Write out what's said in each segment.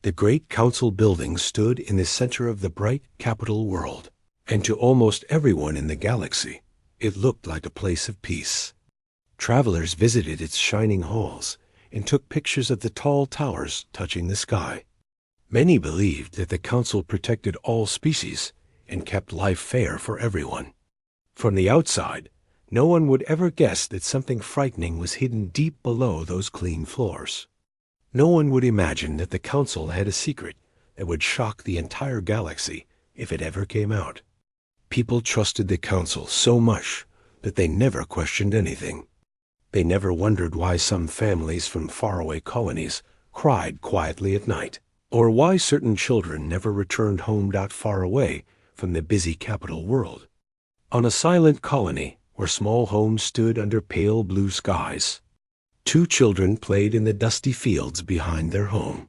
The great council building stood in the center of the bright capital world, and to almost everyone in the galaxy, it looked like a place of peace. Travelers visited its shining halls and took pictures of the tall towers touching the sky. Many believed that the council protected all species and kept life fair for everyone. From the outside, no one would ever guess that something frightening was hidden deep below those clean floors. No one would imagine that the council had a secret that would shock the entire galaxy if it ever came out. People trusted the council so much that they never questioned anything. They never wondered why some families from faraway colonies cried quietly at night, or why certain children never returned home that far away from the busy capital world. On a silent colony where small homes stood under pale blue skies, 2 children played in the dusty fields behind their home.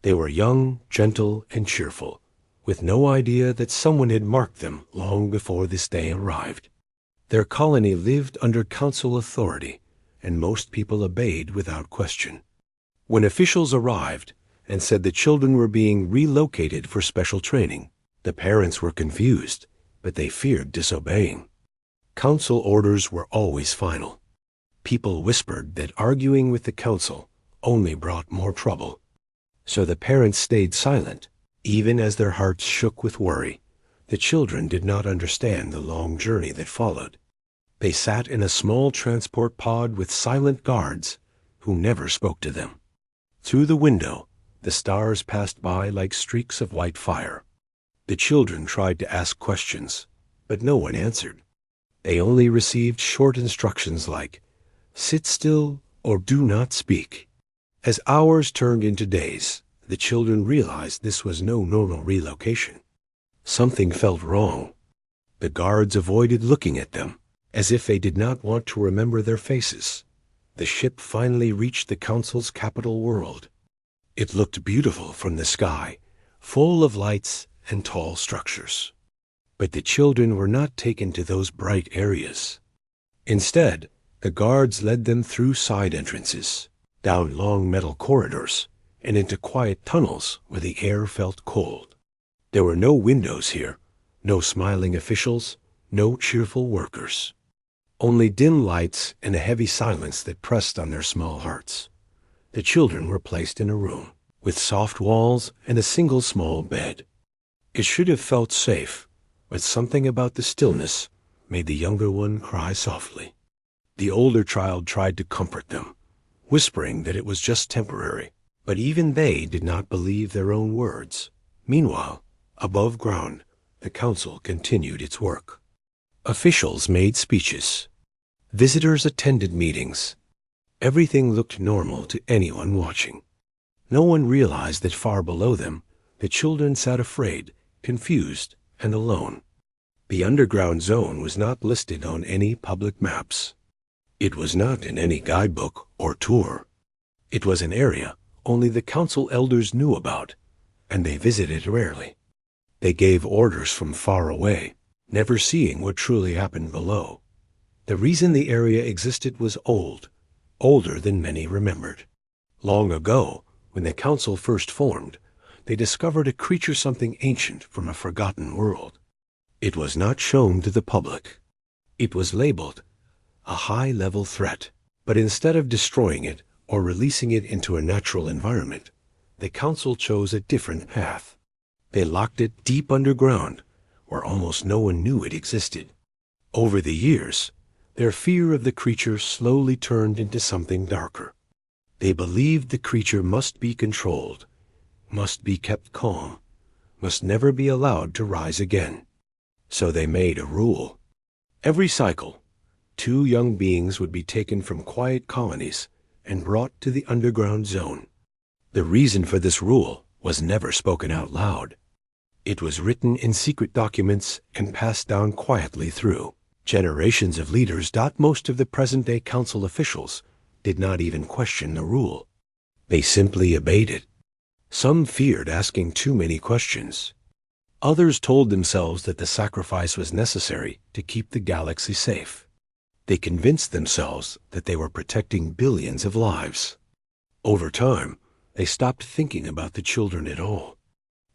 They were young, gentle, and cheerful, with no idea that someone had marked them long before this day arrived. Their colony lived under council authority, and most people obeyed without question. When officials arrived and said the children were being relocated for special training, the parents were confused, but they feared disobeying. Council orders were always final. People whispered that arguing with the council only brought more trouble. So the parents stayed silent, even as their hearts shook with worry. The children did not understand the long journey that followed. They sat in a small transport pod with silent guards who never spoke to them. Through the window, the stars passed by like streaks of white fire. The children tried to ask questions, but no one answered. They only received short instructions like, "Sit still or do not speak." As hours turned into days, the children realized this was no normal relocation. Something felt wrong. The guards avoided looking at them, as if they did not want to remember their faces. The ship finally reached the council's capital world. It looked beautiful from the sky, full of lights and tall structures. But the children were not taken to those bright areas. Instead, the guards led them through side entrances, down long metal corridors, and into quiet tunnels where the air felt cold. There were no windows here, no smiling officials, no cheerful workers. Only dim lights and a heavy silence that pressed on their small hearts. The children were placed in a room with soft walls and a single small bed. It should have felt safe, but something about the stillness made the younger one cry softly. The older child tried to comfort them, whispering that it was just temporary, but even they did not believe their own words. Meanwhile, above ground, the council continued its work. Officials made speeches. Visitors attended meetings. Everything looked normal to anyone watching. No one realized that far below them, the children sat afraid, confused, and alone. The underground zone was not listed on any public maps. It was not in any guidebook or tour. It was an area only the council elders knew about, and they visited rarely. They gave orders from far away, never seeing what truly happened below. The reason the area existed was old, older than many remembered. Long ago, when the council first formed, they discovered a creature something ancient from a forgotten world. It was not shown to the public. It was labeled a high-level threat, but instead of destroying it or releasing it into a natural environment, the council chose a different path. They locked it deep underground, where almost no one knew it existed. Over the years, their fear of the creature slowly turned into something darker. They believed the creature must be controlled, must be kept calm, must never be allowed to rise again. So they made a rule. Every cycle, 2 young beings would be taken from quiet colonies and brought to the underground zone. The reason for this rule was never spoken out loud. It was written in secret documents and passed down quietly through generations of leaders. Most of the present-day council officials did not even question the rule. They simply obeyed it. Some feared asking too many questions. Others told themselves that the sacrifice was necessary to keep the galaxy safe. They convinced themselves that they were protecting billions of lives. Over time, They stopped thinking about the children at all.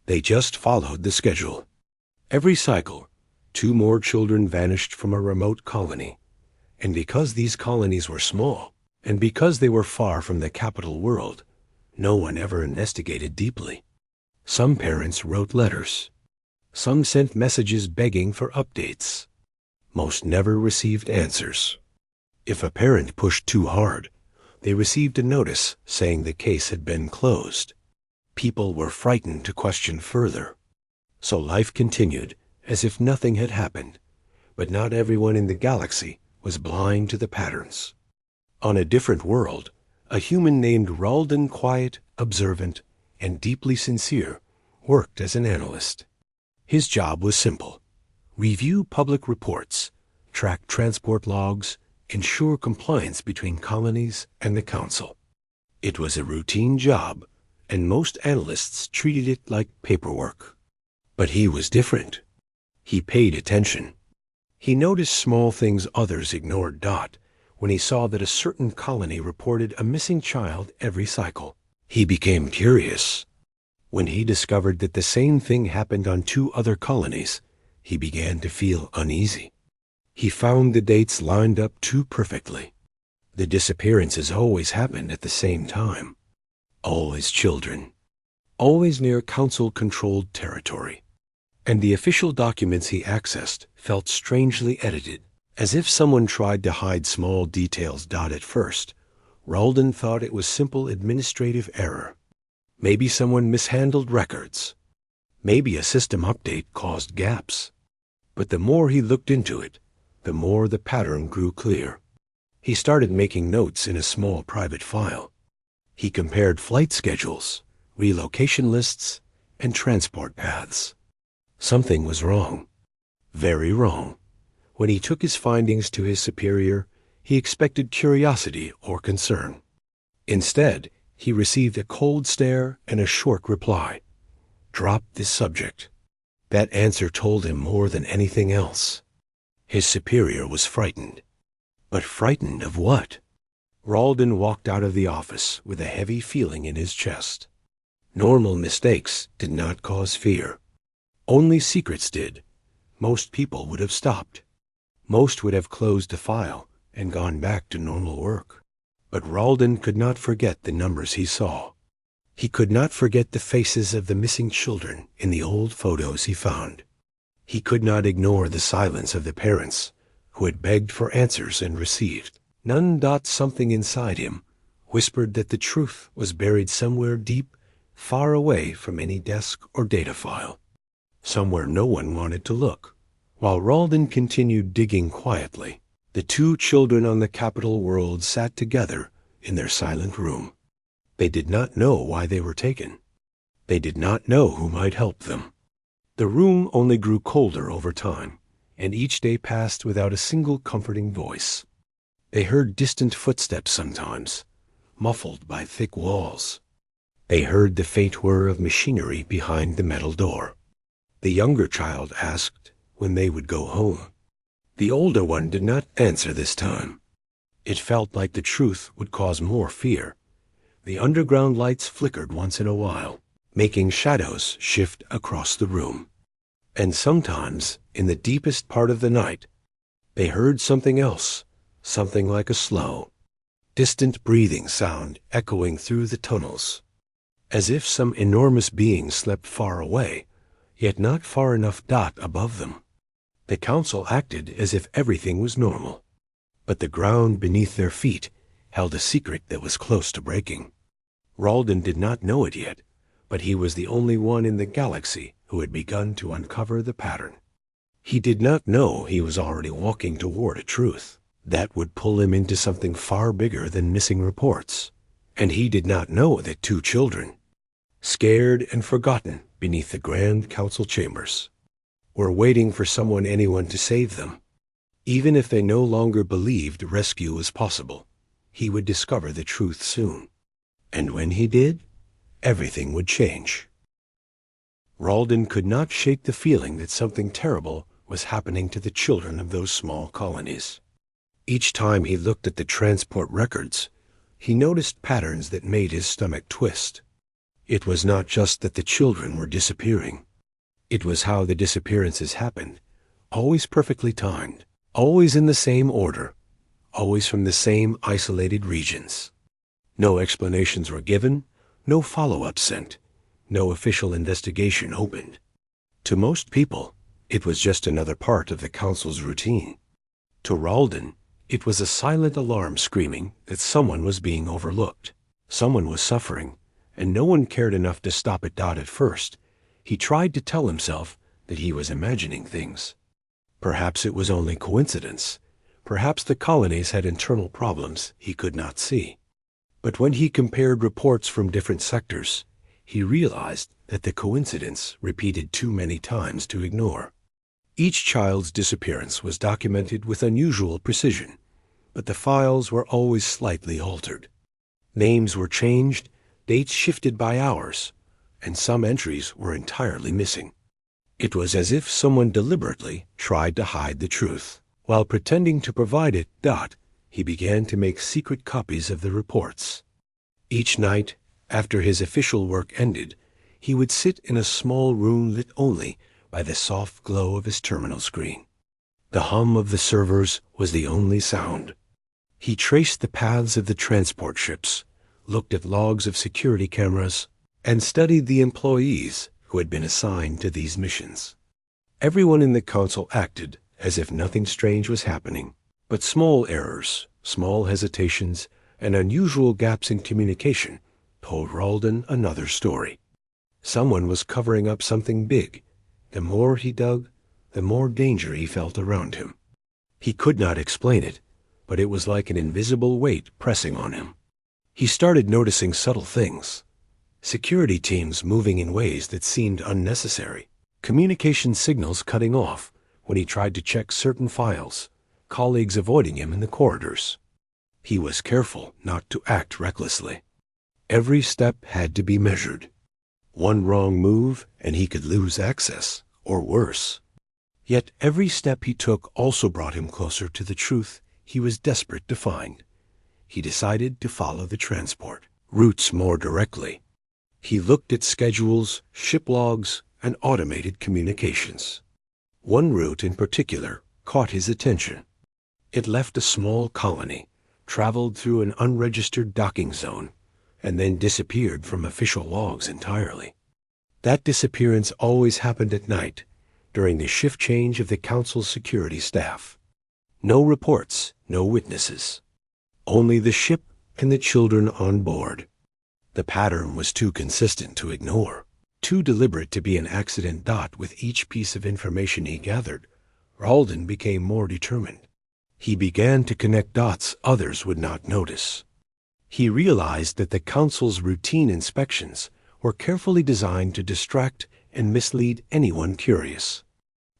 They just followed the schedule. Every cycle, 2 more children vanished from a remote colony. And because these colonies were small, and because they were far from the capital world, no one ever investigated deeply. Some parents wrote letters. Some sent messages begging for updates. Most never received answers. If a parent pushed too hard, they received a notice saying the case had been closed. People were frightened to question further. So life continued as if nothing had happened, but not everyone in the galaxy was blind to the patterns. On a different world, a human named Ralden, quiet, observant, and deeply sincere, worked as an analyst. His job was simple: review public reports, track transport logs, ensure compliance between colonies and the council. It was a routine job, and most analysts treated it like paperwork. But he was different. He paid attention. He noticed small things others ignored. When he saw that a certain colony reported a missing child every cycle, he became curious. When he discovered that the same thing happened on 2 other colonies, he began to feel uneasy. He found the dates lined up too perfectly. The disappearances always happened at the same time. Always children. Always near council-controlled territory. And the official documents he accessed felt strangely edited, as if someone tried to hide small details. At first, Ralden thought it was simple administrative error. Maybe someone mishandled records. Maybe a system update caused gaps. But the more he looked into it, the more the pattern grew clear. He started making notes in a small private file. He compared flight schedules, relocation lists, and transport paths. Something was wrong. Very wrong. When he took his findings to his superior, he expected curiosity or concern. Instead, he received a cold stare and a short reply. Drop this subject. That answer told him more than anything else. His superior was frightened. But frightened of what? Ralden walked out of the office with a heavy feeling in his chest. Normal mistakes did not cause fear. Only secrets did. Most people would have stopped. Most would have closed the file and gone back to normal work. But Ralden could not forget the numbers he saw. He could not forget the faces of the missing children in the old photos he found. He could not ignore the silence of the parents who had begged for answers and received none. Something inside him whispered that the truth was buried somewhere deep, far away from any desk or data file. Somewhere no one wanted to look. While Ralden continued digging quietly, the 2 children on the capital world sat together in their silent room. They did not know why they were taken. They did not know who might help them. The room only grew colder over time, and each day passed without a single comforting voice. They heard distant footsteps sometimes, muffled by thick walls. They heard the faint whir of machinery behind the metal door. The younger child asked when they would go home. The older one did not answer this time. It felt like the truth would cause more fear. The underground lights flickered once in a while, making shadows shift across the room. And sometimes, in the deepest part of the night, they heard something else, something like a slow, distant breathing sound echoing through the tunnels, as if some enormous being slept far away, yet not far enough above them. The council acted as if everything was normal, but the ground beneath their feet held a secret that was close to breaking. Ralden did not know it yet, but he was the only one in the galaxy who had begun to uncover the pattern. He did not know he was already walking toward a truth that would pull him into something far bigger than missing reports. And he did not know that 2 children, scared and forgotten beneath the Grand Council chambers, were waiting for anyone to save them. Even if they no longer believed rescue was possible, he would discover the truth soon. And when he did, everything would change. Ralden could not shake the feeling that something terrible was happening to the children of those small colonies. Each time he looked at the transport records, he noticed patterns that made his stomach twist. It was not just that the children were disappearing. It was how the disappearances happened, always perfectly timed, always in the same order, always from the same isolated regions. No explanations were given, no follow-up sent, no official investigation opened. To most people, it was just another part of the council's routine. To Ralden, it was a silent alarm screaming that someone was being overlooked. Someone was suffering, and no one cared enough to stop it. At first, he tried to tell himself that he was imagining things. Perhaps it was only coincidence. Perhaps the colonies had internal problems he could not see. But when he compared reports from different sectors, he realized that the coincidence repeated too many times to ignore. Each child's disappearance was documented with unusual precision, but the files were always slightly altered. Names were changed, dates shifted by hours, and some entries were entirely missing. It was as if someone deliberately tried to hide the truth. While pretending to provide it, he began to make secret copies of the reports. Each night, after his official work ended, he would sit in a small room lit only by the soft glow of his terminal screen. The hum of the servers was the only sound. He traced the paths of the transport ships, looked at logs of security cameras, and studied the employees who had been assigned to these missions. Everyone in the council acted as if nothing strange was happening, but small errors, small hesitations, and unusual gaps in communication told Ralden another story. Someone was covering up something big. The more he dug, the more danger he felt around him. He could not explain it, but it was like an invisible weight pressing on him. He started noticing subtle things. Security teams moving in ways that seemed unnecessary. Communication signals cutting off when he tried to check certain files. Colleagues avoiding him in the corridors. He was careful not to act recklessly. Every step had to be measured. One wrong move and he could lose access, or worse. Yet every step he took also brought him closer to the truth he was desperate to find. He decided to follow the transport routes more directly. He looked at schedules, ship logs, and automated communications. One route in particular caught his attention. It left a small colony, traveled through an unregistered docking zone, and then disappeared from official logs entirely. That disappearance always happened at night, during the shift change of the council's security staff. No reports, no witnesses. Only the ship and the children on board. The pattern was too consistent to ignore, too deliberate to be an accident. With each piece of information he gathered, Ralden became more determined. He began to connect dots others would not notice. He realized that the council's routine inspections were carefully designed to distract and mislead anyone curious.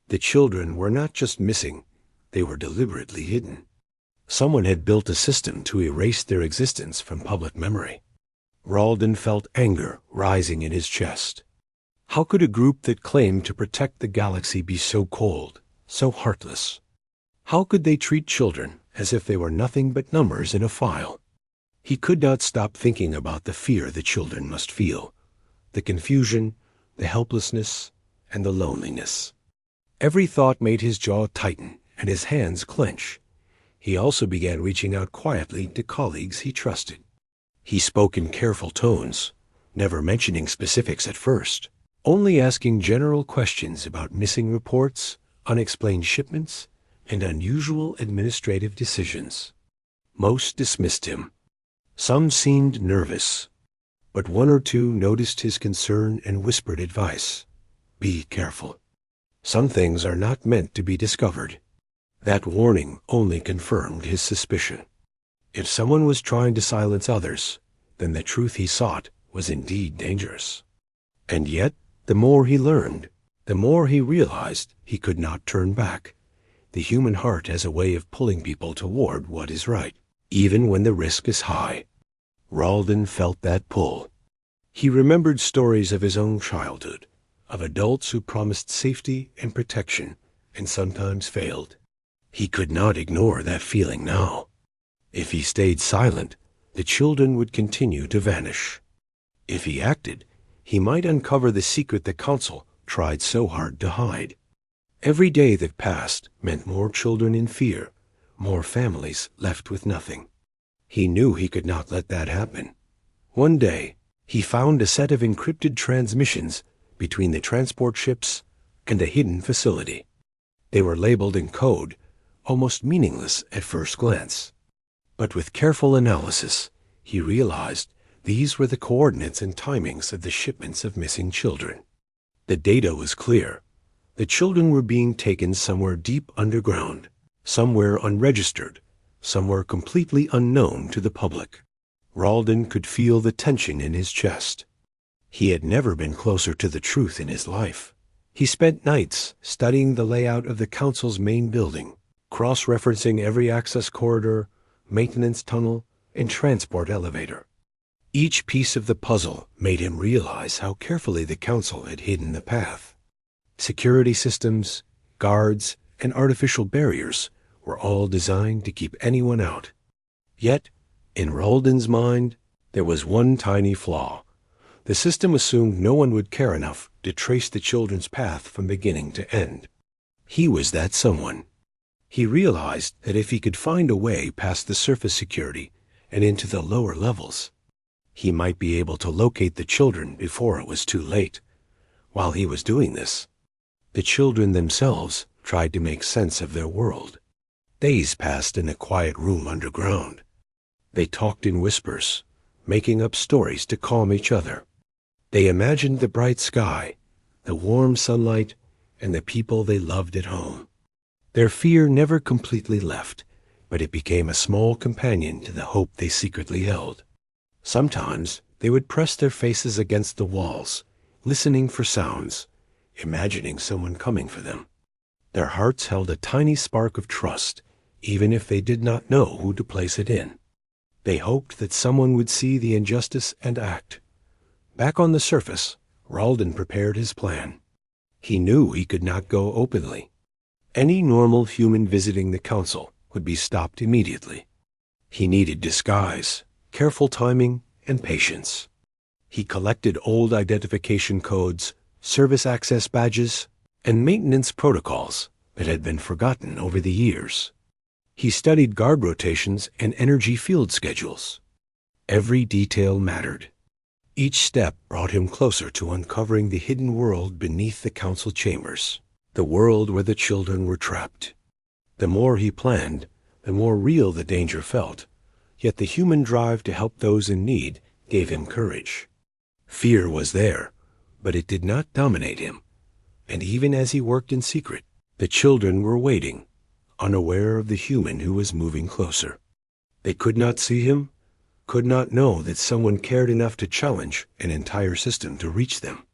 The children were not just missing, they were deliberately hidden. Someone had built a system to erase their existence from public memory. Ralden felt anger rising in his chest. How could a group that claimed to protect the galaxy be so cold, so heartless? How could they treat children as if they were nothing but numbers in a file? He could not stop thinking about the fear the children must feel, the confusion, the helplessness, and the loneliness. Every thought made his jaw tighten and his hands clench. He also began reaching out quietly to colleagues he trusted. He spoke in careful tones, never mentioning specifics at first, only asking general questions about missing reports, unexplained shipments, and unusual administrative decisions. Most dismissed him. Some seemed nervous, but one or two noticed his concern and whispered advice. Be careful. Some things are not meant to be discovered. That warning only confirmed his suspicion. If someone was trying to silence others, then the truth he sought was indeed dangerous. And yet, the more he learned, the more he realized he could not turn back. The human heart has a way of pulling people toward what is right, even when the risk is high. Ralden felt that pull. He remembered stories of his own childhood, of adults who promised safety and protection, and sometimes failed. He could not ignore that feeling now. If he stayed silent, the children would continue to vanish. If he acted, he might uncover the secret the council tried so hard to hide. Every day that passed meant more children in fear, more families left with nothing. He knew he could not let that happen. One day, he found a set of encrypted transmissions between the transport ships and a hidden facility. They were labeled in code, almost meaningless at first glance. But with careful analysis, he realized these were the coordinates and timings of the shipments of missing children. The data was clear. The children were being taken somewhere deep underground, somewhere unregistered, somewhere completely unknown to the public. Ralden could feel the tension in his chest. He had never been closer to the truth in his life. He spent nights studying the layout of the council's main building, cross-referencing every access corridor, maintenance tunnel, and transport elevator. Each piece of the puzzle made him realize how carefully the council had hidden the path. Security systems, guards, and artificial barriers were all designed to keep anyone out. Yet, in Ralden's mind, there was one tiny flaw. The system assumed no one would care enough to trace the children's path from beginning to end. He was that someone. He realized that if he could find a way past the surface security and into the lower levels, he might be able to locate the children before it was too late. While he was doing this, the children themselves tried to make sense of their world. Days passed in a quiet room underground. They talked in whispers, making up stories to calm each other. They imagined the bright sky, the warm sunlight, and the people they loved at home. Their fear never completely left, but it became a small companion to the hope they secretly held. Sometimes they would press their faces against the walls, listening for sounds, imagining someone coming for them. Their hearts held a tiny spark of trust, even if they did not know who to place it in. They hoped that someone would see the injustice and act. Back on the surface, Ralden prepared his plan. He knew he could not go openly. Any normal human visiting the council would be stopped immediately. He needed disguise, careful timing, and patience. He collected old identification codes, service access badges, and maintenance protocols that had been forgotten over the years. He studied guard rotations and energy field schedules. Every detail mattered. Each step brought him closer to uncovering the hidden world beneath the council chambers, the world where the children were trapped. The more he planned, the more real the danger felt, yet the human drive to help those in need gave him courage. Fear was there, but it did not dominate him, and even as he worked in secret, the children were waiting, unaware of the human who was moving closer. They could not see him, could not know that someone cared enough to challenge an entire system to reach them.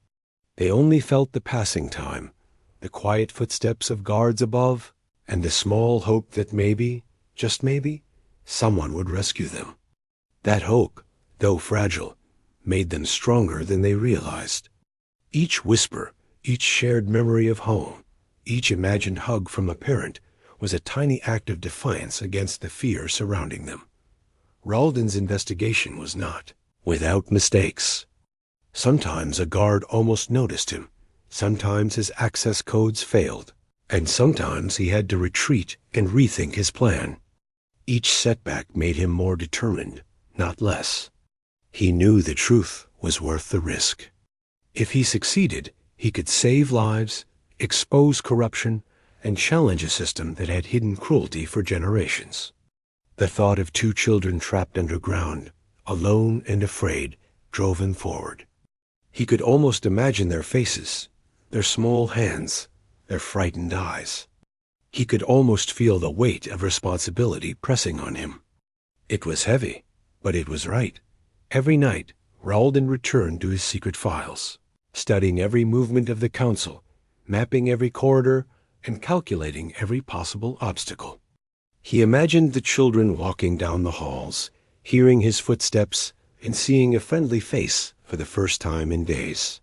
They only felt the passing time, the quiet footsteps of guards above, and the small hope that maybe, just maybe, someone would rescue them. That hope, though fragile, made them stronger than they realized. Each whisper, each shared memory of home, each imagined hug from a parent was a tiny act of defiance against the fear surrounding them. Ralden's investigation was not without mistakes. Sometimes a guard almost noticed him, sometimes his access codes failed, and sometimes he had to retreat and rethink his plan. Each setback made him more determined, not less. He knew the truth was worth the risk. If he succeeded, he could save lives, expose corruption, and challenge a system that had hidden cruelty for generations. The thought of 2 children trapped underground, alone and afraid, drove him forward. He could almost imagine their faces, their small hands, their frightened eyes. He could almost feel the weight of responsibility pressing on him. It was heavy, but it was right. Every night, Ralden returned to his secret files, studying every movement of the council, mapping every corridor, and calculating every possible obstacle. He imagined the children walking down the halls, hearing his footsteps, and seeing a friendly face for the first time in days.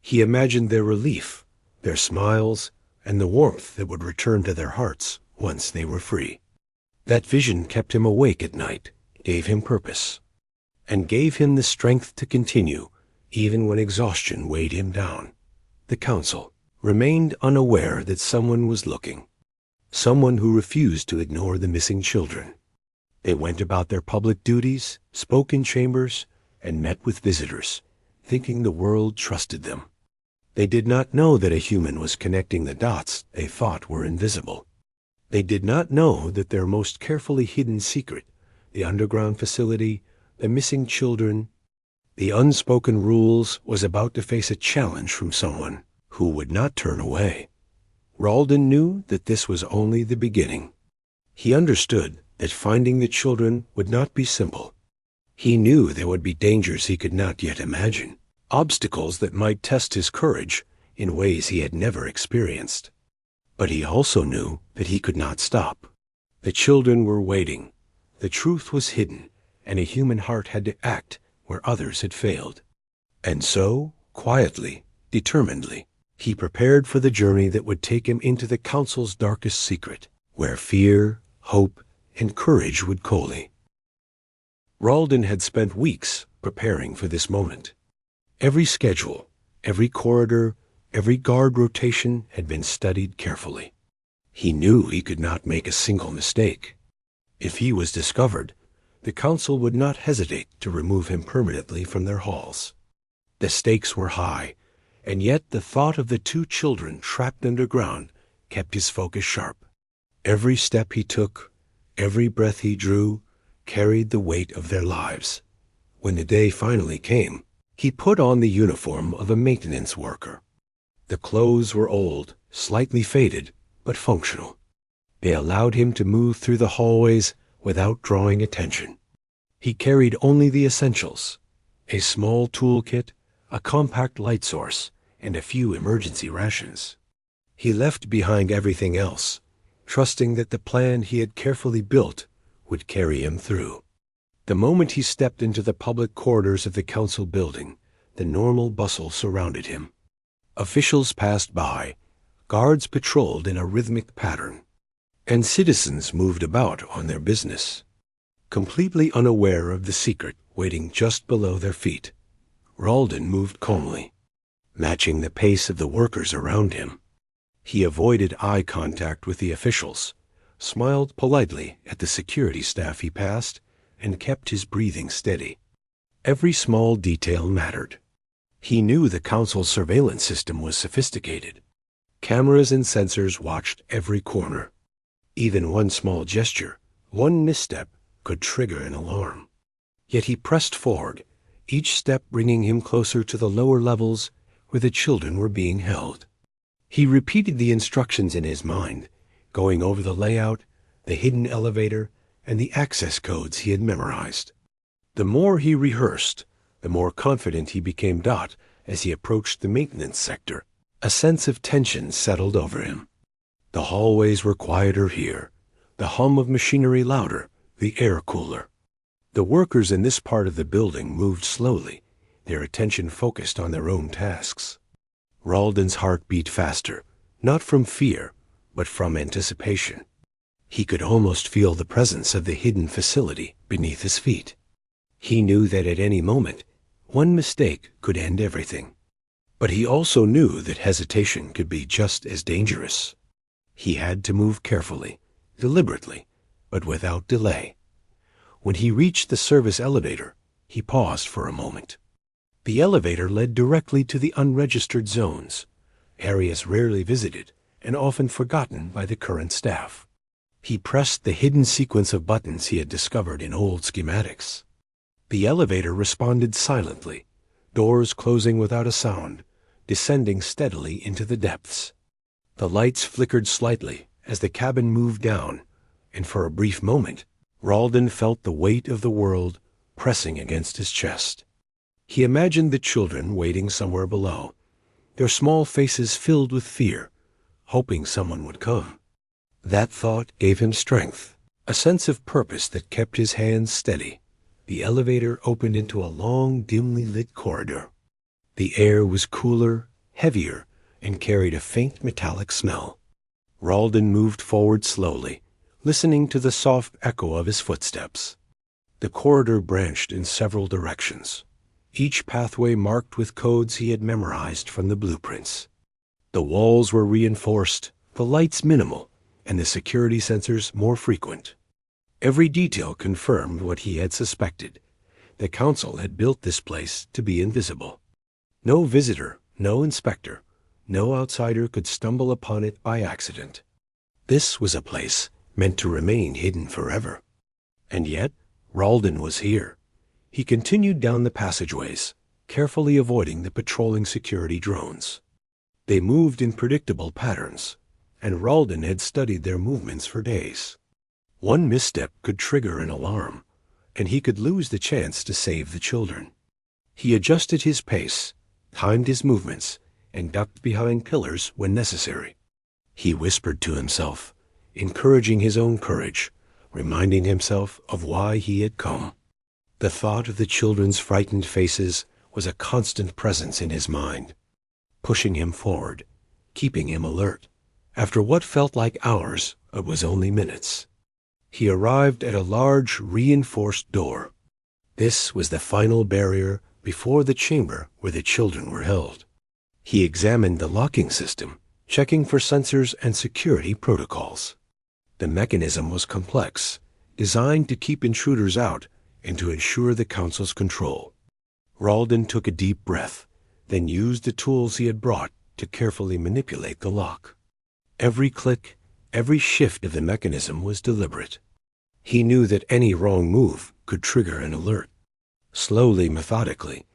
He imagined their relief, their smiles, and the warmth that would return to their hearts once they were free. That vision kept him awake at night, gave him purpose, and gave him the strength to continue, Even when exhaustion weighed him down, the council remained unaware that someone was looking, someone who refused to ignore the missing children. They went about their public duties, spoke in chambers, and met with visitors, thinking the world trusted them. They did not know that a human was connecting the dots they thought were invisible. They did not know that their most carefully hidden secret, the underground facility, the missing children, the unspoken rules, was about to face a challenge from someone who would not turn away. Ralden knew that this was only the beginning. He understood that finding the children would not be simple. He knew there would be dangers he could not yet imagine, obstacles that might test his courage in ways he had never experienced. But he also knew that he could not stop. The children were waiting. The truth was hidden, and a human heart had to act where others had failed. And so, quietly, determinedly, he prepared for the journey that would take him into the council's darkest secret, where fear, hope, and courage would collide. Ralden had spent weeks preparing for this moment. Every schedule, every corridor, every guard rotation had been studied carefully. He knew he could not make a single mistake. If he was discovered, the council would not hesitate to remove him permanently from their halls. The stakes were high, and yet the thought of the two children trapped underground kept his focus sharp. Every step he took, every breath he drew, carried the weight of their lives. When the day finally came, he put on the uniform of a maintenance worker. The clothes were old, slightly faded, but functional. They allowed him to move through the hallways without drawing attention. He carried only the essentials: a small toolkit, a compact light source, and a few emergency rations. He left behind everything else, trusting that the plan he had carefully built would carry him through. The moment he stepped into the public corridors of the council building, the normal bustle surrounded him. Officials passed by, guards patrolled in a rhythmic pattern, and citizens moved about on their business. Completely unaware of the secret waiting just below their feet, Ralden moved calmly, matching the pace of the workers around him. He avoided eye contact with the officials, smiled politely at the security staff he passed, and kept his breathing steady. Every small detail mattered. He knew the council's surveillance system was sophisticated. Cameras and sensors watched every corner. Even one small gesture, one misstep, could trigger an alarm. Yet he pressed forward, each step bringing him closer to the lower levels where the children were being held. He repeated the instructions in his mind, going over the layout, the hidden elevator, and the access codes he had memorized. The more he rehearsed, the more confident he became. As he approached the maintenance sector, a sense of tension settled over him. The hallways were quieter here, the hum of machinery louder, the air cooler. The workers in this part of the building moved slowly, their attention focused on their own tasks. Ralden's heart beat faster, not from fear, but from anticipation. He could almost feel the presence of the hidden facility beneath his feet. He knew that at any moment, one mistake could end everything. But he also knew that hesitation could be just as dangerous. He had to move carefully, deliberately, but without delay. When he reached the service elevator, he paused for a moment. The elevator led directly to the unregistered zones, areas rarely visited and often forgotten by the current staff. He pressed the hidden sequence of buttons he had discovered in old schematics. The elevator responded silently, doors closing without a sound, descending steadily into the depths. The lights flickered slightly as the cabin moved down, and for a brief moment, Ralden felt the weight of the world pressing against his chest. He imagined the children waiting somewhere below, their small faces filled with fear, hoping someone would come. That thought gave him strength, a sense of purpose that kept his hands steady. The elevator opened into a long, dimly lit corridor. The air was cooler, heavier, and carried a faint metallic smell. Ralden moved forward slowly, listening to the soft echo of his footsteps. The corridor branched in several directions. each pathway marked with codes he had memorized from the blueprints. The walls were reinforced, the lights minimal, and the security sensors more frequent. Every detail confirmed what he had suspected. The council had built this place to be invisible. No visitor, no inspector, no outsider could stumble upon it by accident. This was a place meant to remain hidden forever. And yet, Ralden was here. He continued down the passageways, carefully avoiding the patrolling security drones. They moved in predictable patterns, and Ralden had studied their movements for days. One misstep could trigger an alarm, and he could lose the chance to save the children. He adjusted his pace, timed his movements, and ducked behind pillars when necessary. He whispered to himself, encouraging his own courage, reminding himself of why he had come. The thought of the children's frightened faces was a constant presence in his mind, pushing him forward, keeping him alert. After what felt like hours, it was only minutes. He arrived at a large, reinforced door. This was the final barrier before the chamber where the children were held. He examined the locking system, checking for sensors and security protocols. The mechanism was complex, designed to keep intruders out and to ensure the council's control. Ralden took a deep breath, then used the tools he had brought to carefully manipulate the lock. Every click, every shift of the mechanism was deliberate. He knew that any wrong move could trigger an alert. Slowly, methodically,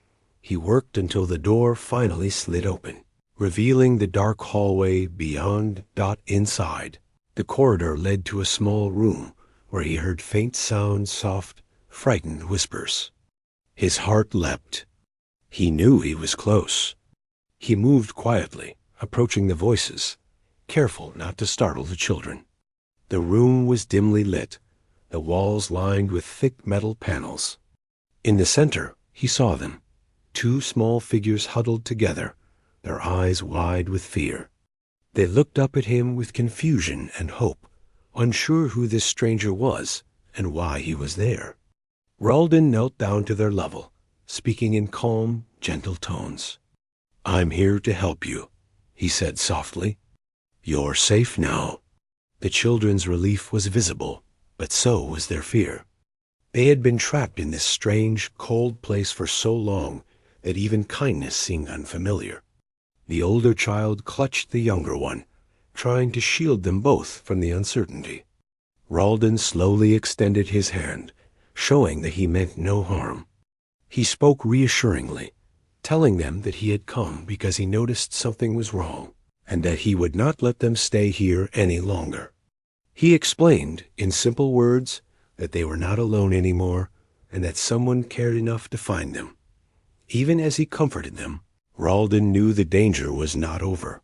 he worked until the door finally slid open, revealing the dark hallway beyond. Inside, the corridor led to a small room where he heard faint sounds, soft, frightened whispers. His heart leapt. He knew he was close. He moved quietly, approaching the voices, careful not to startle the children. The room was dimly lit, the walls lined with thick metal panels. In the center, he saw them, two small figures huddled together, their eyes wide with fear. They looked up at him with confusion and hope, unsure who this stranger was and why he was there. Ralden knelt down to their level, speaking in calm, gentle tones. "I'm here to help you," he said softly. "You're safe now." The children's relief was visible, but so was their fear. They had been trapped in this strange, cold place for so long that even kindness seemed unfamiliar. The older child clutched the younger one, trying to shield them both from the uncertainty. Ralden slowly extended his hand, showing that he meant no harm. He spoke reassuringly, telling them that he had come because he noticed something was wrong, and that he would not let them stay here any longer. He explained, in simple words, that they were not alone anymore, and that someone cared enough to find them. Even as he comforted them, Ralden knew the danger was not over.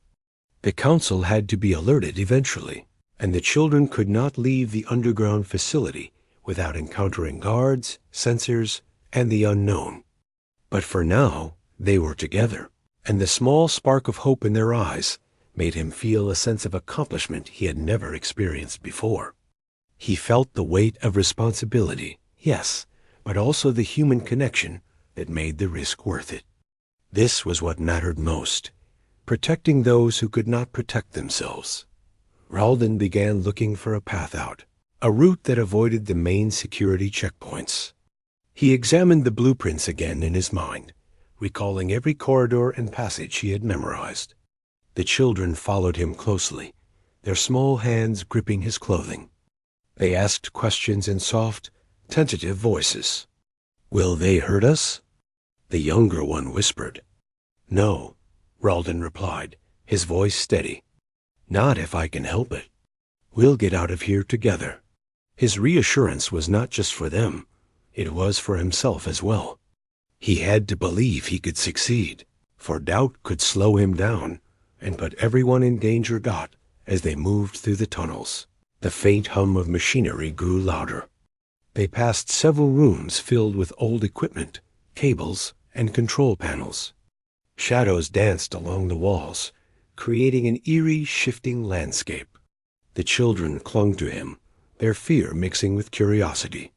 The council had to be alerted eventually, and the children could not leave the underground facility without encountering guards, sensors, and the unknown. But for now, they were together, and the small spark of hope in their eyes made him feel a sense of accomplishment he had never experienced before. He felt the weight of responsibility, yes, but also the human connection that made the risk worth it. This was what mattered most, protecting those who could not protect themselves. Ralden began looking for a path out, a route that avoided the main security checkpoints. He examined the blueprints again in his mind, recalling every corridor and passage he had memorized. The children followed him closely, their small hands gripping his clothing. They asked questions in soft, tentative voices. "Will they hurt us?" The younger one whispered. "No," Ralden replied, his voice steady. "Not if I can help it. We'll get out of here together." His reassurance was not just for them, it was for himself as well. He had to believe he could succeed, for doubt could slow him down and put everyone in danger. As they moved through the tunnels, the faint hum of machinery grew louder. They passed several rooms filled with old equipment, cables, and control panels. Shadows danced along the walls, creating an eerie, shifting landscape. The children clung to him, their fear mixing with curiosity.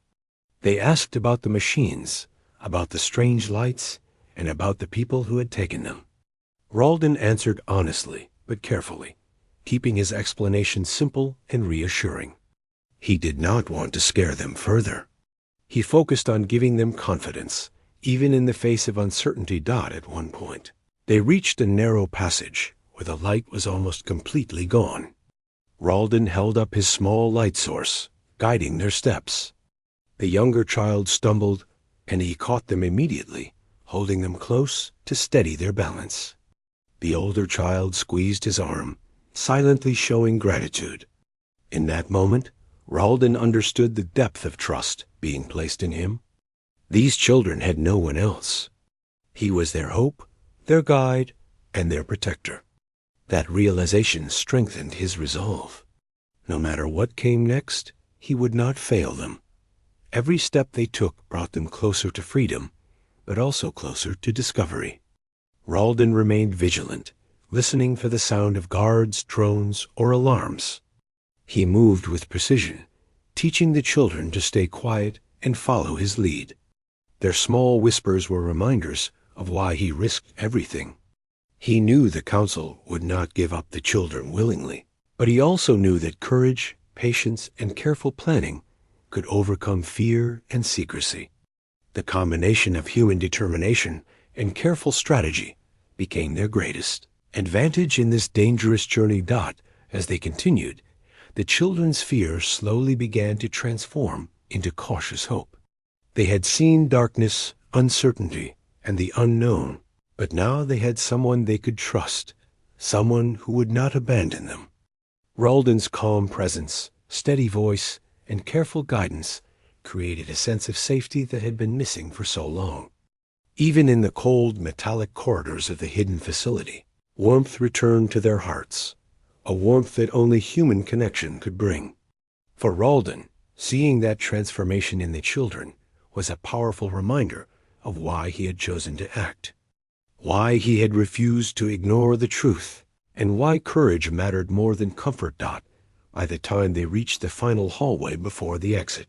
They asked about the machines, about the strange lights, and about the people who had taken them. Ralden answered honestly but carefully, keeping his explanation simple and reassuring. He did not want to scare them further. He focused on giving them confidence, even in the face of uncertainty. At one point, they reached a narrow passage where the light was almost completely gone. Ralden held up his small light source, guiding their steps. The younger child stumbled, and he caught them immediately, holding them close to steady their balance. The older child squeezed his arm, silently showing gratitude. In that moment, Ralden understood the depth of trust being placed in him. These children had no one else. He was their hope, their guide, and their protector. That realization strengthened his resolve. No matter what came next, he would not fail them. Every step they took brought them closer to freedom, but also closer to discovery. Ralden remained vigilant, listening for the sound of guards, drones, or alarms. He moved with precision, teaching the children to stay quiet and follow his lead. Their small whispers were reminders of why he risked everything. He knew the council would not give up the children willingly, but he also knew that courage, patience, and careful planning could overcome fear and secrecy. The combination of human determination and careful strategy became their greatest advantage in this dangerous journey. As they continued, the children's fear slowly began to transform into cautious hope. They had seen darkness, uncertainty, and the unknown, but now they had someone they could trust, someone who would not abandon them. Ralden's calm presence, steady voice, and careful guidance created a sense of safety that had been missing for so long. Even in the cold, metallic corridors of the hidden facility, warmth returned to their hearts, a warmth that only human connection could bring. For Ralden, seeing that transformation in the children was a powerful reminder of why he had chosen to act, why he had refused to ignore the truth, and why courage mattered more than comfort. By the time they reached the final hallway before the exit,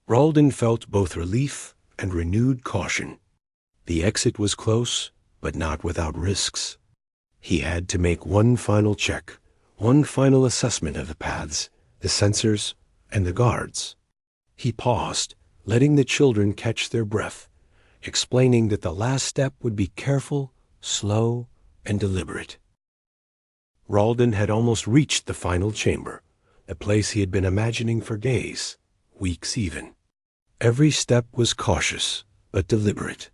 Ralden felt both relief and renewed caution. The exit was close, but not without risks. He had to make one final check, one final assessment of the paths, the sensors, and the guards. He paused, letting the children catch their breath, explaining that the last step would be careful, slow, and deliberate. Ralden had almost reached the final chamber, the place he had been imagining for days, weeks even. Every step was cautious, but deliberate.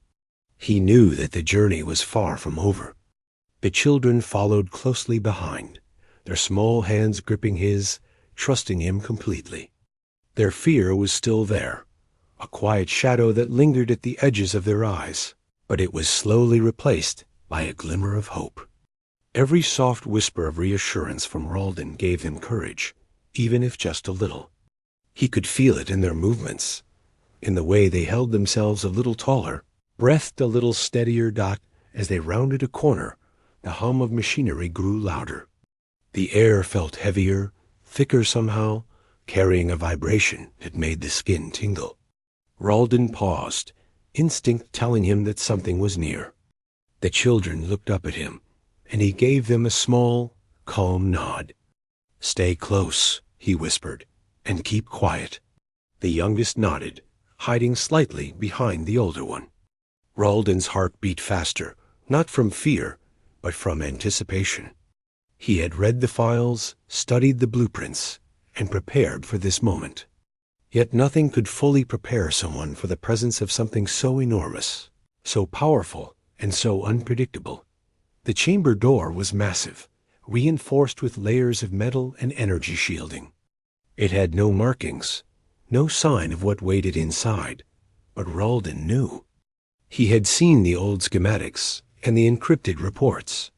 He knew that the journey was far from over. The children followed closely behind, their small hands gripping his, trusting him completely. Their fear was still there, a quiet shadow that lingered at the edges of their eyes, but it was slowly replaced by a glimmer of hope. Every soft whisper of reassurance from Ralden gave them courage, even if just a little. He could feel it in their movements, in the way they held themselves a little taller, breathed a little steadier. As they rounded a corner, the hum of machinery grew louder. The air felt heavier, thicker somehow, carrying a vibration that made the skin tingle. Ralden paused, instinct telling him that something was near. The children looked up at him, and he gave them a small, calm nod. "Stay close," he whispered, "and keep quiet." The youngest nodded, hiding slightly behind the older one. Ralden's heart beat faster, not from fear, but from anticipation. He had read the files, studied the blueprints, and prepared for this moment. Yet nothing could fully prepare someone for the presence of something so enormous, so powerful, and so unpredictable. The chamber door was massive, reinforced with layers of metal and energy shielding. It had no markings, no sign of what waited inside, but Ralden knew. He had seen the old schematics and the encrypted reports.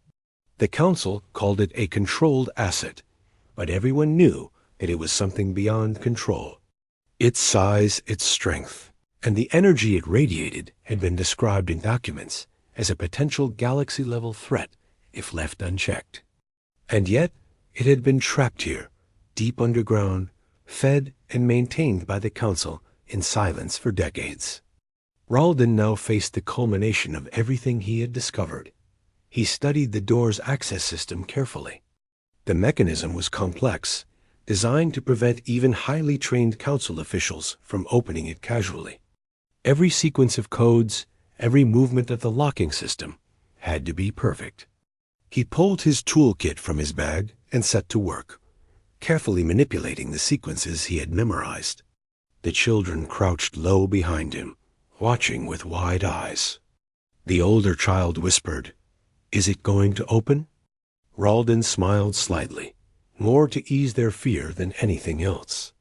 The council called it a controlled asset, but everyone knew that it was something beyond control. Its size, its strength, and the energy it radiated had been described in documents as a potential galaxy-level threat if left unchecked. And yet, it had been trapped here, deep underground, fed and maintained by the council in silence for decades. Ralden now faced the culmination of everything he had discovered. He studied the door's access system carefully. The mechanism was complex, designed to prevent even highly trained council officials from opening it casually. Every sequence of codes, every movement of the locking system, had to be perfect. He pulled his toolkit from his bag and set to work, carefully manipulating the sequences he had memorized. The children crouched low behind him, watching with wide eyes. The older child whispered, "Is it going to open?" Ralden smiled slightly, more to ease their fear than anything else.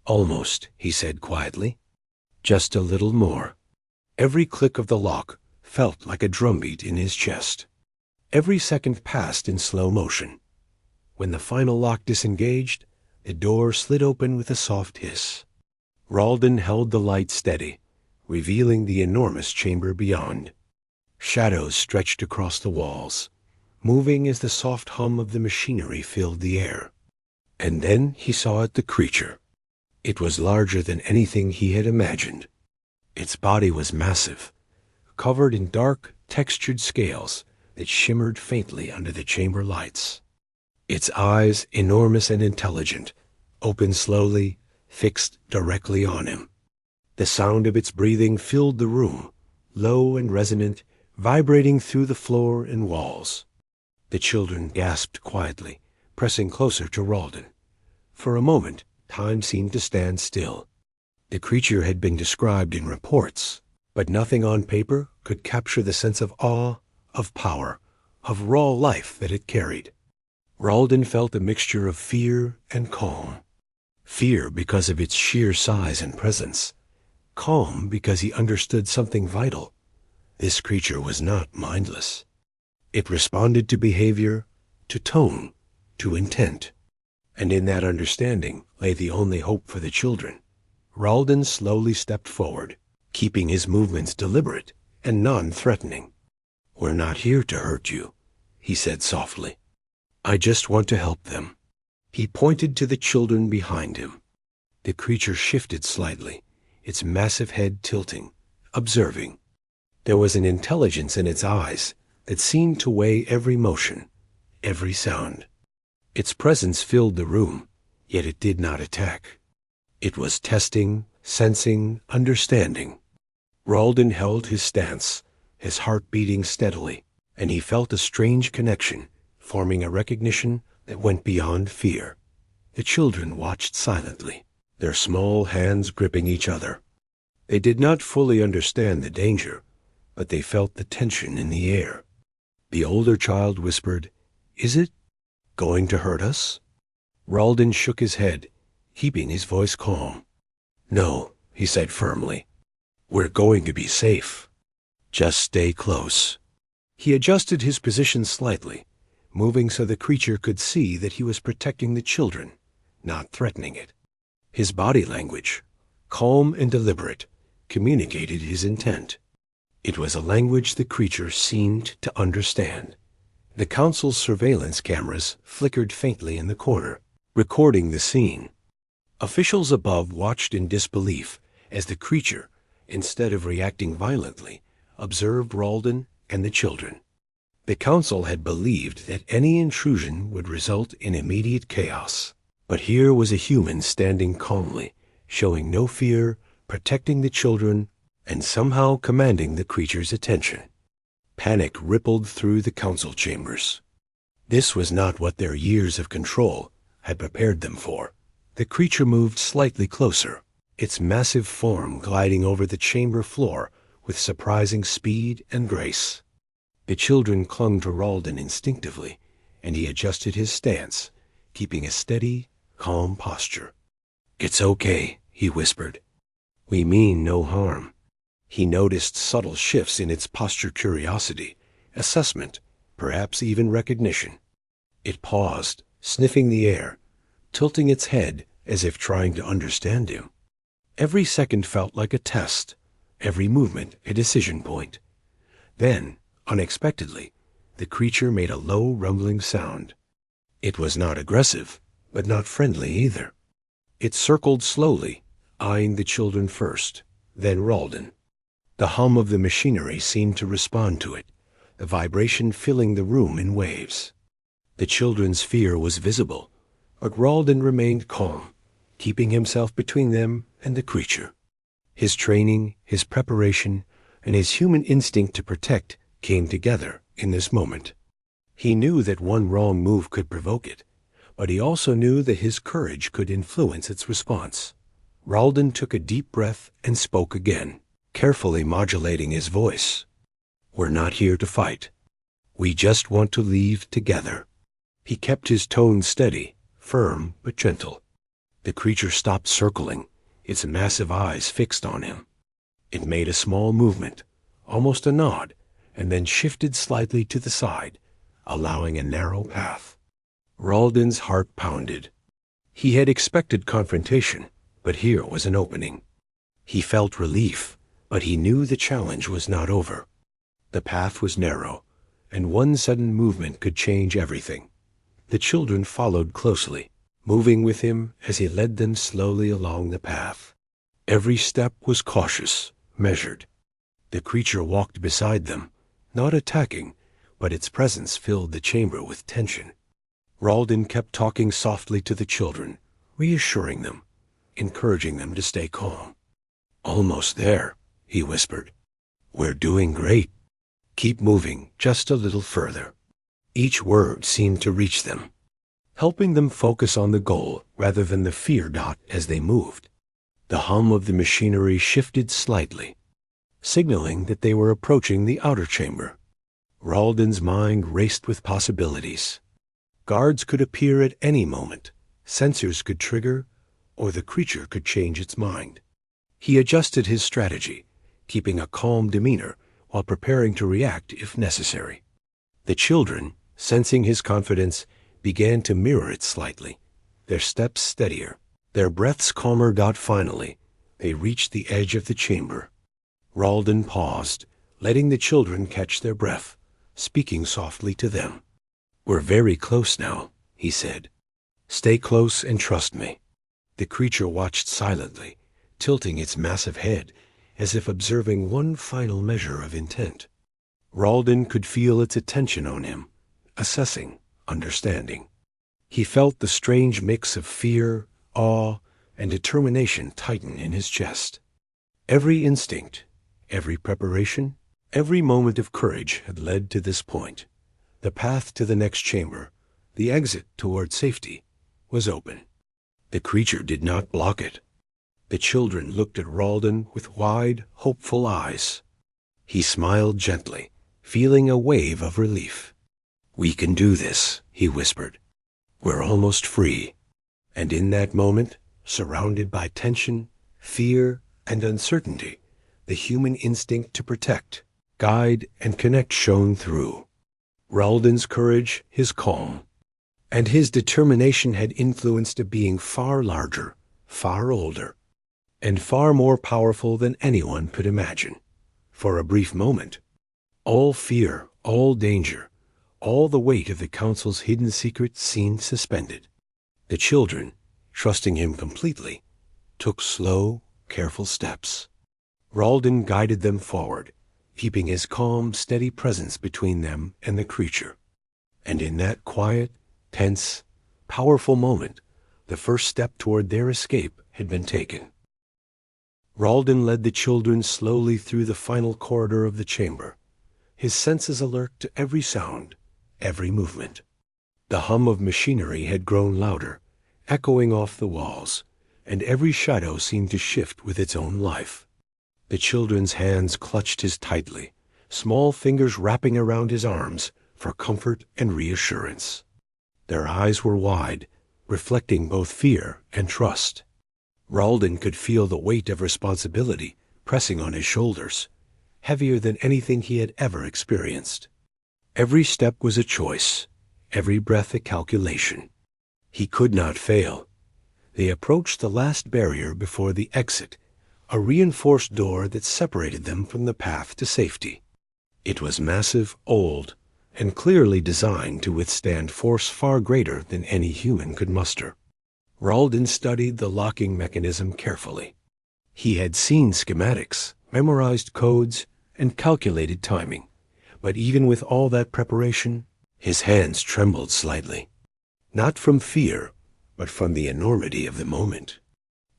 "Almost," he said quietly. "Just a little more." Every click of the lock felt like a drumbeat in his chest. Every second passed in slow motion. When the final lock disengaged, the door slid open with a soft hiss. Ralden held the light steady, revealing the enormous chamber beyond. Shadows stretched across the walls, moving as the soft hum of the machinery filled the air. And then he saw it, the creature. It was larger than anything he had imagined. Its body was massive, covered in dark, textured scales that shimmered faintly under the chamber lights. Its eyes, enormous and intelligent, opened slowly, fixed directly on him. The sound of its breathing filled the room, low and resonant, vibrating through the floor and walls. The children gasped quietly, pressing closer to Ralden. For a moment, time seemed to stand still. The creature had been described in reports, but nothing on paper could capture the sense of awe, of power, of raw life that it carried. Ralden felt a mixture of fear and calm. Fear because of its sheer size and presence. Calm because he understood something vital. This creature was not mindless. It responded to behavior, to tone, to intent. And in that understanding lay the only hope for the children. Ralden slowly stepped forward, keeping his movements deliberate and non-threatening. "We're not here to hurt you," he said softly. "I just want to help them." He pointed to the children behind him. The creature shifted slightly, its massive head tilting, observing. There was an intelligence in its eyes that seemed to weigh every motion, every sound. Its presence filled the room, yet it did not attack. It was testing, sensing, understanding. Ralden held his stance, his heart beating steadily, and he felt a strange connection, forming a recognition that went beyond fear. The children watched silently, their small hands gripping each other. They did not fully understand the danger, but they felt the tension in the air. The older child whispered, "Is it going to hurt us?" Ralden shook his head, keeping his voice calm. "No," he said firmly. "We're going to be safe. Just stay close." He adjusted his position slightly, moving so the creature could see that he was protecting the children, not threatening it. His body language, calm and deliberate, communicated his intent. It was a language the creature seemed to understand. The council's surveillance cameras flickered faintly in the corner, recording the scene. Officials above watched in disbelief as the creature, instead of reacting violently, observed Ralden and the children. The council had believed that any intrusion would result in immediate chaos. But here was a human standing calmly, showing no fear, protecting the children, and somehow commanding the creature's attention. Panic rippled through the council chambers. This was not what their years of control had prepared them for. The creature moved slightly closer, its massive form gliding over the chamber floor with surprising speed and grace. The children clung to Ralden instinctively, and he adjusted his stance, keeping a steady, calm posture. "It's okay," he whispered. "We mean no harm." He noticed subtle shifts in its posture, curiosity, assessment, perhaps even recognition. It paused, sniffing the air, tilting its head as if trying to understand him. Every second felt like a test, every movement a decision point. Then, unexpectedly, the creature made a low, rumbling sound. It was not aggressive, but not friendly either. It circled slowly, eyeing the children first, then Ralden. The hum of the machinery seemed to respond to it, the vibration filling the room in waves. The children's fear was visible, but Ralden remained calm, keeping himself between them and the creature. His training, his preparation, and his human instinct to protect came together in this moment. He knew that one wrong move could provoke it, but he also knew that his courage could influence its response. Ralden took a deep breath and spoke again, carefully modulating his voice. "We're not here to fight. We just want to leave together." He kept his tone steady, firm but gentle. The creature stopped circling, its massive eyes fixed on him. It made a small movement, almost a nod, and then shifted slightly to the side, allowing a narrow path. Ralden's heart pounded. He had expected confrontation, but here was an opening. He felt relief, but he knew the challenge was not over. The path was narrow, and one sudden movement could change everything. The children followed closely, moving with him as he led them slowly along the path. Every step was cautious, measured. The creature walked beside them, not attacking, but its presence filled the chamber with tension. Ralden kept talking softly to the children, reassuring them, encouraging them to stay calm. "Almost there," he whispered. "We're doing great. Keep moving just a little further." Each word seemed to reach them, helping them focus on the goal rather than the fear dot as they moved. The hum of the machinery shifted slightly, signaling that they were approaching the outer chamber. Ralden's mind raced with possibilities. Guards could appear at any moment, sensors could trigger, or the creature could change its mind. He adjusted his strategy, keeping a calm demeanor while preparing to react if necessary. The children, sensing his confidence, began to mirror it slightly, their steps steadier, their breaths calmer. Finally, they reached the edge of the chamber. Ralden paused, letting the children catch their breath, speaking softly to them. "We're very close now," he said. "Stay close and trust me." The creature watched silently, tilting its massive head as if observing one final measure of intent. Ralden could feel its attention on him, assessing, understanding. He felt the strange mix of fear, awe, and determination tighten in his chest. Every instinct, every preparation, every moment of courage had led to this point. The path to the next chamber, the exit toward safety, was open. The creature did not block it. The children looked at Ralden with wide, hopeful eyes. He smiled gently, feeling a wave of relief. "We can do this," he whispered. "We're almost free." And in that moment, surrounded by tension, fear, and uncertainty, the human instinct to protect, guide, and connect shone through. Ralden's courage, his calm, and his determination had influenced a being far larger, far older, and far more powerful than anyone could imagine. For a brief moment, all fear, all danger, all the weight of the Council's hidden secret seemed suspended. The children, trusting him completely, took slow, careful steps. Ralden guided them forward, keeping his calm, steady presence between them and the creature. And in that quiet, tense, powerful moment, the first step toward their escape had been taken. Ralden led the children slowly through the final corridor of the chamber, his senses alert to every sound, every movement. The hum of machinery had grown louder, echoing off the walls, and every shadow seemed to shift with its own life. The children's hands clutched his tightly, small fingers wrapping around his arms for comfort and reassurance. Their eyes were wide, reflecting both fear and trust. Ralden could feel the weight of responsibility pressing on his shoulders, heavier than anything he had ever experienced. Every step was a choice, every breath a calculation. He could not fail. They approached the last barrier before the exit, a reinforced door that separated them from the path to safety. It was massive, old, and clearly designed to withstand force far greater than any human could muster. Ralden studied the locking mechanism carefully. He had seen schematics, memorized codes, and calculated timing. But even with all that preparation, his hands trembled slightly. Not from fear, but from the enormity of the moment.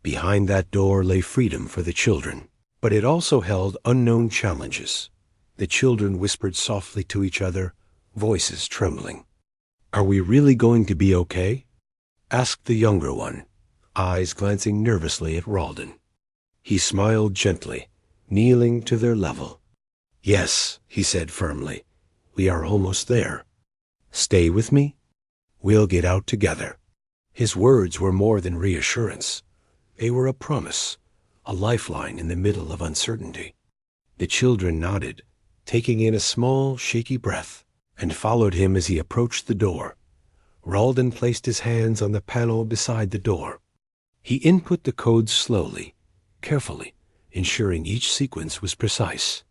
Behind that door lay freedom for the children, but it also held unknown challenges. The children whispered softly to each other, voices trembling. "Are we really going to be okay?" asked the younger one, eyes glancing nervously at Ralden. He smiled gently, kneeling to their level. "Yes," he said firmly, "we are almost there. Stay with me. We'll get out together." His words were more than reassurance. They were a promise, a lifeline in the middle of uncertainty. The children nodded, taking in a small, shaky breath, and followed him as he approached the door. Ralden placed his hands on the panel beside the door. He input the codes slowly, carefully, ensuring each sequence was precise.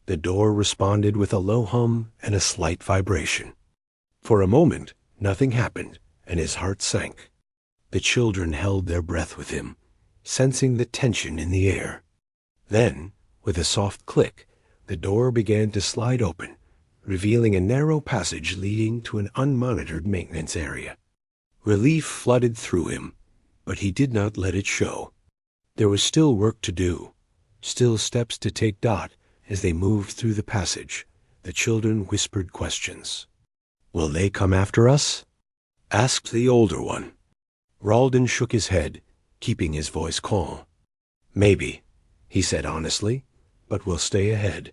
The door responded with a low hum and a slight vibration. For a moment, nothing happened, and his heart sank. The children held their breath with him, sensing the tension in the air. Then, with a soft click, the door began to slide open, revealing a narrow passage leading to an unmonitored maintenance area. Relief flooded through him, but he did not let it show. There was still work to do, still steps to take dot as they moved through the passage. The children whispered questions. "Will they come after us?" asked the older one. Ralden shook his head, keeping his voice calm. "Maybe," he said honestly, "but we'll stay ahead.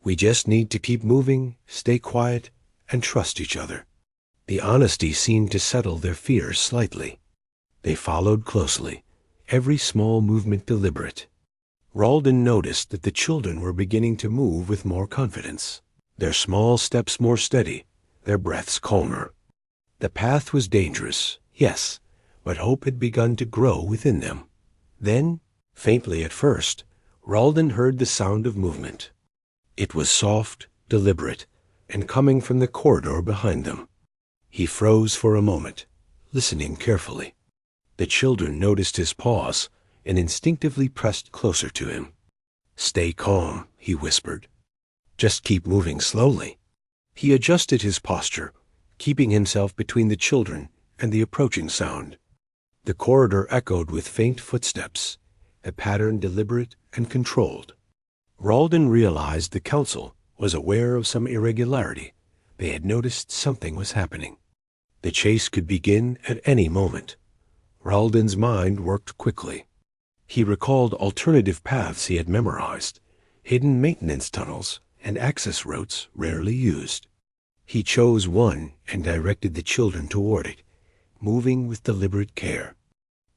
We just need to keep moving, stay quiet, and trust each other." The honesty seemed to settle their fears slightly. They followed closely, every small movement deliberate. Ralden noticed that the children were beginning to move with more confidence, their small steps more steady, their breaths calmer. The path was dangerous, yes, but hope had begun to grow within them. Then, faintly at first, Ralden heard the sound of movement. It was soft, deliberate, and coming from the corridor behind them. He froze for a moment, listening carefully. The children noticed his pause and instinctively pressed closer to him. "Stay calm," he whispered. "Just keep moving slowly." He adjusted his posture, keeping himself between the children and the approaching sound. The corridor echoed with faint footsteps, a pattern deliberate and controlled. Ralden realized the council was aware of some irregularity. They had noticed something was happening. The chase could begin at any moment. Ralden's mind worked quickly. He recalled alternative paths he had memorized, hidden maintenance tunnels, and access routes rarely used. He chose one and directed the children toward it, moving with deliberate care.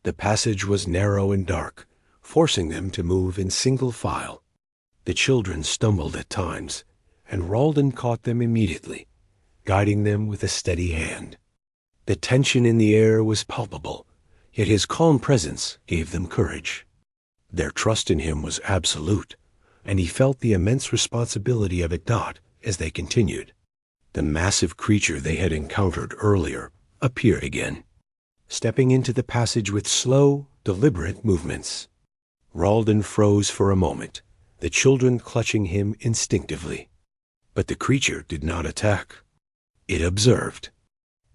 The passage was narrow and dark, forcing them to move in single file. The children stumbled at times, and Ralden caught them immediately, guiding them with a steady hand. The tension in the air was palpable, yet his calm presence gave them courage. Their trust in him was absolute, and he felt the immense responsibility of it not as they continued. The massive creature they had encountered earlier appeared again, stepping into the passage with slow, deliberate movements. Ralden froze for a moment, the children clutching him instinctively. But the creature did not attack. It observed.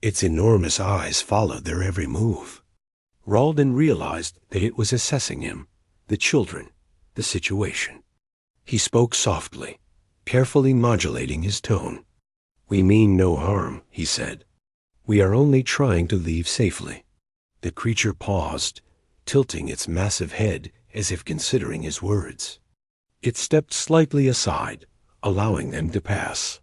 Its enormous eyes followed their every move. Ralden realized that it was assessing him, the children, the situation. He spoke softly, carefully modulating his tone. "We mean no harm," he said. "We are only trying to leave safely." The creature paused, tilting its massive head as if considering his words. It stepped slightly aside, allowing them to pass.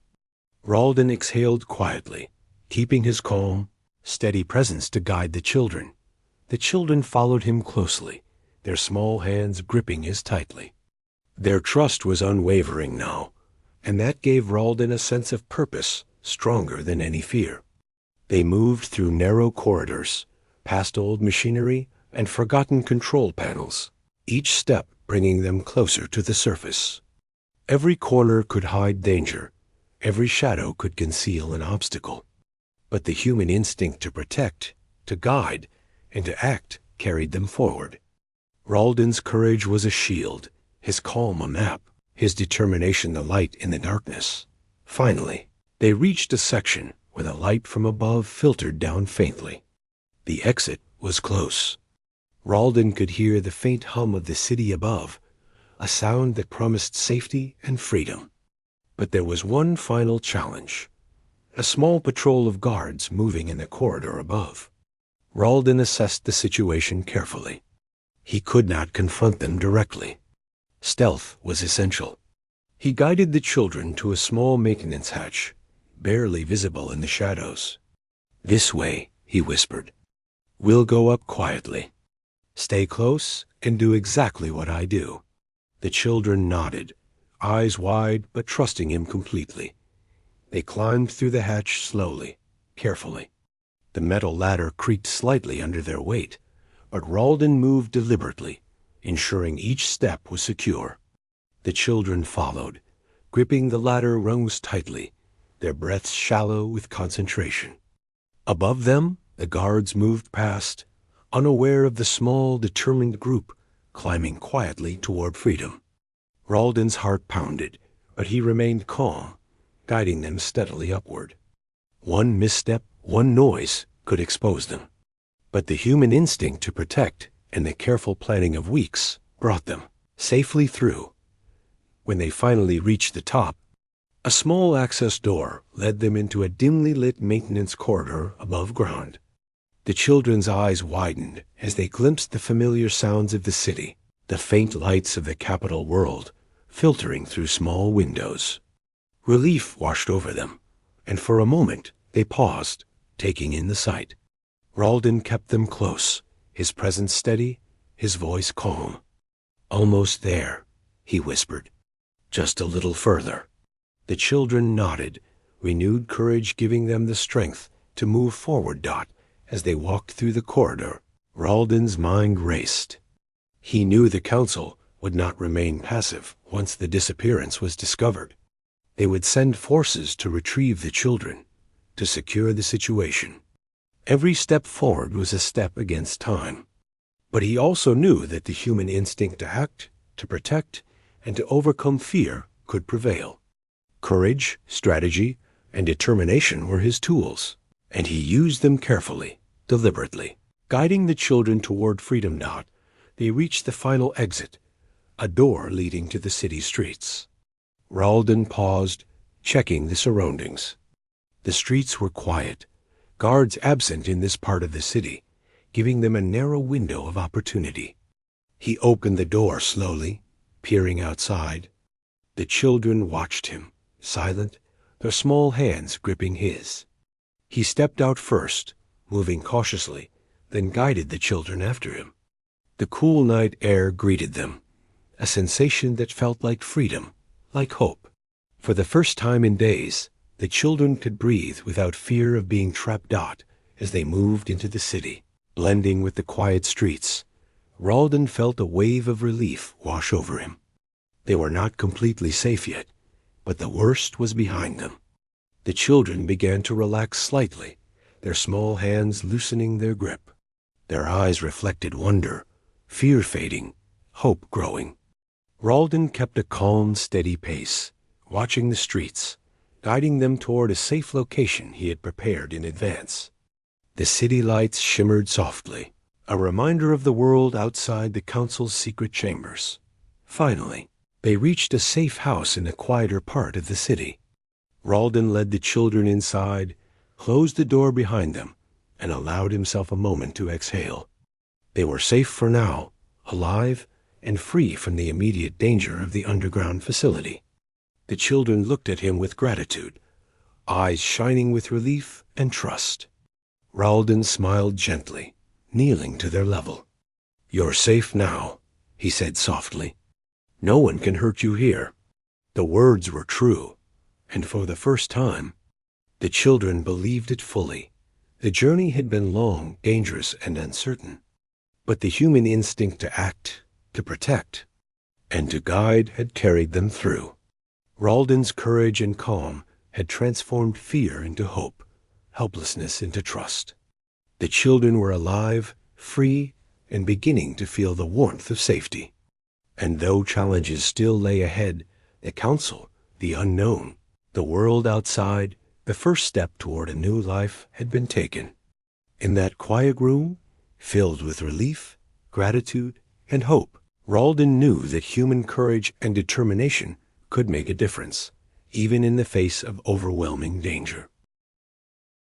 Ralden exhaled quietly, keeping his calm, steady presence to guide the children. The children followed him closely, their small hands gripping his tightly. Their trust was unwavering now, and that gave Ralden a sense of purpose stronger than any fear. They moved through narrow corridors, past old machinery and forgotten control panels, each step bringing them closer to the surface. Every corner could hide danger, every shadow could conceal an obstacle. But the human instinct to protect, to guide, and to act carried them forward. Ralden's courage was a shield, his calm a map, his determination the light in the darkness. Finally, they reached a section where the light from above filtered down faintly. The exit was close. Ralden could hear the faint hum of the city above, a sound that promised safety and freedom. But there was one final challenge. A small patrol of guards moving in the corridor above. Ralden assessed the situation carefully. He could not confront them directly. Stealth was essential. He guided the children to a small maintenance hatch, barely visible in the shadows. "This way," he whispered. "We'll go up quietly. Stay close and do exactly what I do." The children nodded, eyes wide but trusting him completely. They climbed through the hatch slowly, carefully. The metal ladder creaked slightly under their weight, but Ralden moved deliberately, ensuring each step was secure. The children followed, gripping the ladder rungs tightly, their breaths shallow with concentration. Above them, the guards moved past, unaware of the small, determined group climbing quietly toward freedom. Ralden's heart pounded, but he remained calm, guiding them steadily upward. One misstep, one noise could expose them. But the human instinct to protect and the careful planning of weeks brought them safely through. When they finally reached the top, a small access door led them into a dimly lit maintenance corridor above ground. The children's eyes widened as they glimpsed the familiar sounds of the city, the faint lights of the capital world filtering through small windows. Relief washed over them, and for a moment they paused, taking in the sight. Ralden kept them close, his presence steady, his voice calm. "Almost there," he whispered. "Just a little further." The children nodded, renewed courage giving them the strength to move forward. As they walked through the corridor, Ralden's mind raced. He knew the council would not remain passive once the disappearance was discovered. They would send forces to retrieve the children, to secure the situation. Every step forward was a step against time. But he also knew that the human instinct to act, to protect, and to overcome fear could prevail. Courage, strategy, and determination were his tools, and he used them carefully, deliberately. Guiding the children toward freedom, they reached the final exit, a door leading to the city streets. Ralden paused, checking the surroundings. The streets were quiet, guards absent in this part of the city, giving them a narrow window of opportunity. He opened the door slowly, peering outside. The children watched him, silent, their small hands gripping his. He stepped out first, moving cautiously, then guided the children after him. The cool night air greeted them, a sensation that felt like freedom, like hope. For the first time in days, the children could breathe without fear of being trapped out as they moved into the city. Blending with the quiet streets, Ralden felt a wave of relief wash over him. They were not completely safe yet, but the worst was behind them. The children began to relax slightly, their small hands loosening their grip. Their eyes reflected wonder, fear fading, hope growing. Ralden kept a calm, steady pace, watching the streets, guiding them toward a safe location he had prepared in advance. The city lights shimmered softly, a reminder of the world outside the council's secret chambers. Finally, they reached a safe house in a quieter part of the city. Ralden led the children inside, closed the door behind them, and allowed himself a moment to exhale. They were safe for now, alive, and free from the immediate danger of the underground facility. The children looked at him with gratitude, eyes shining with relief and trust. Ralden smiled gently, kneeling to their level. "You're safe now," he said softly. "No one can hurt you here." The words were true, and for the first time, the children believed it fully. The journey had been long, dangerous, and uncertain, but the human instinct to act, to protect, and to guide had carried them through. Ralden's courage and calm had transformed fear into hope, helplessness into trust. The children were alive, free, and beginning to feel the warmth of safety. And though challenges still lay ahead, the council, the unknown, the world outside, the first step toward a new life had been taken. In that quiet room, filled with relief, gratitude, and hope, Ralden knew that human courage and determination could make a difference, even in the face of overwhelming danger.